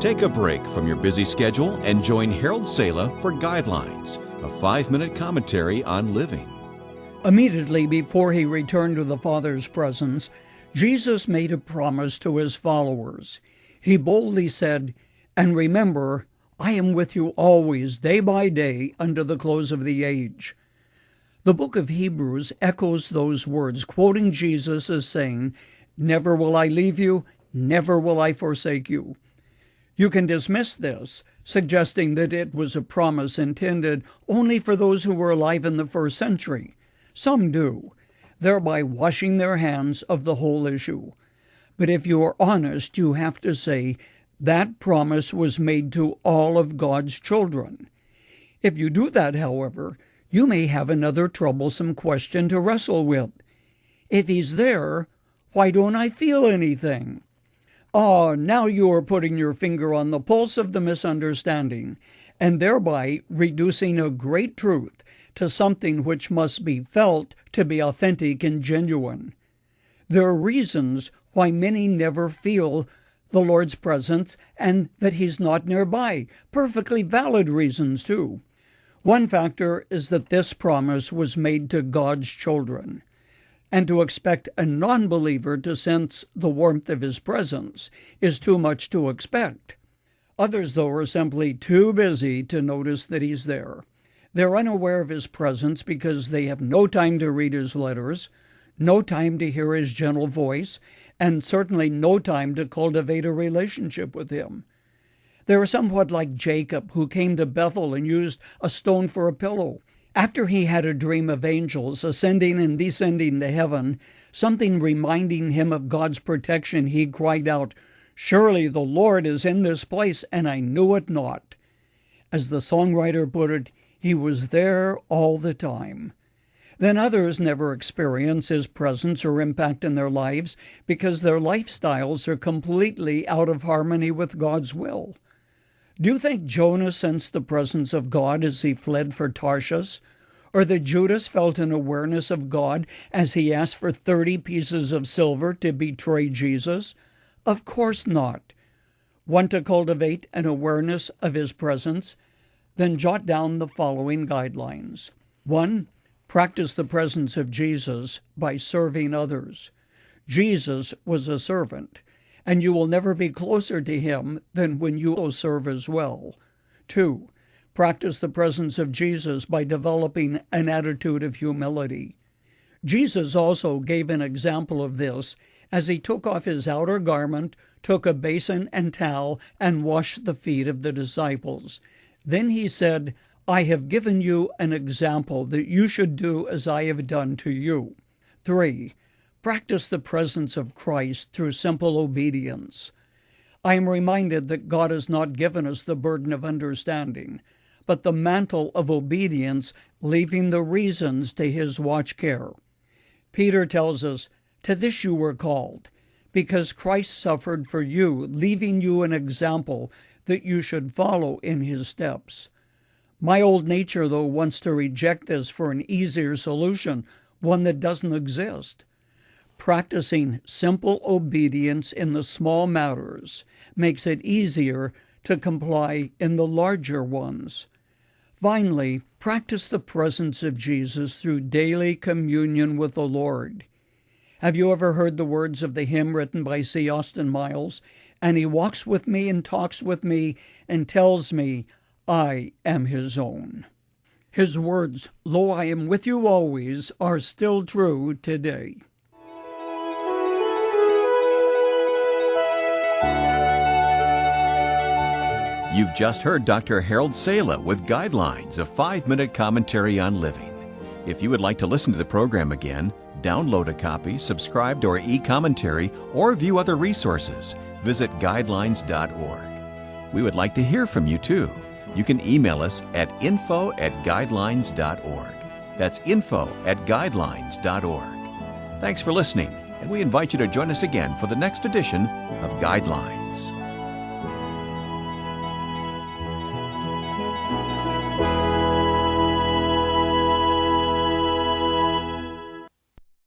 Take a break from your busy schedule and join Harold Sala for Guidelines, a 5-minute commentary on living. Immediately before he returned to the Father's presence, Jesus made a promise to his followers. He boldly said, "And remember, I am with you always, day by day, unto the close of the age." The book of Hebrews echoes those words, quoting Jesus as saying, "Never will I leave you, never will I forsake you." You can dismiss this, suggesting that it was a promise intended only for those who were alive in the first century. Some do, thereby washing their hands of the whole issue. But if you are honest, you have to say that promise was made to all of God's children. If you do that, however, you may have another troublesome question to wrestle with. If He's there, why don't I feel anything? Now you are putting your finger on the pulse of the misunderstanding, and thereby reducing a great truth to something which must be felt to be authentic and genuine. There are reasons why many never feel the Lord's presence and that He's not nearby. Perfectly valid reasons, too. One factor is that this promise was made to God's children. And to expect a non-believer to sense the warmth of His presence is too much to expect. Others, though, are simply too busy to notice that He's there. They're unaware of His presence because they have no time to read His letters, no time to hear His gentle voice, and certainly no time to cultivate a relationship with Him. They are somewhat like Jacob, who came to Bethel and used a stone for a pillow. After he had a dream of angels ascending and descending to heaven, something reminding him of God's protection, he cried out, "Surely the Lord is in this place, and I knew it not." As the songwriter put it, He was there all the time. Then others never experience His presence or impact in their lives because their lifestyles are completely out of harmony with God's will. Do you think Jonah sensed the presence of God as he fled for Tarshish? Or that Judas felt an awareness of God as he asked for 30 pieces of silver to betray Jesus? Of course not. Want to cultivate an awareness of His presence? Then jot down the following guidelines. 1. Practice the presence of Jesus by serving others. Jesus was a servant, and you will never be closer to Him than when you serve as well. 2. Practice the presence of Jesus by developing an attitude of humility. Jesus also gave an example of this as He took off His outer garment, took a basin and towel, and washed the feet of the disciples. Then He said, "I have given you an example that you should do as I have done to you." 3. Practice the presence of Christ through simple obedience. I am reminded that God has not given us the burden of understanding, but the mantle of obedience, leaving the reasons to His watch care. Peter tells us, "To this you were called, because Christ suffered for you, leaving you an example that you should follow in His steps." My old nature, though, wants to reject this for an easier solution, one that doesn't exist. Practicing simple obedience in the small matters makes it easier to comply in the larger ones. Finally, practice the presence of Jesus through daily communion with the Lord. Have you ever heard the words of the hymn written by C. Austin Miles? "And He walks with me and talks with me and tells me I am His own." His words, "Lo, I am with you always," are still true today. You've just heard Dr. Harold Sala with Guidelines, a 5-minute commentary on living. If you would like to listen to the program again, download a copy, subscribe to our e-commentary, or view other resources, visit guidelines.org. We would like to hear from you, too. You can email us at info@guidelines.org. That's info@guidelines.org. Thanks for listening, and we invite you to join us again for the next edition of Guidelines.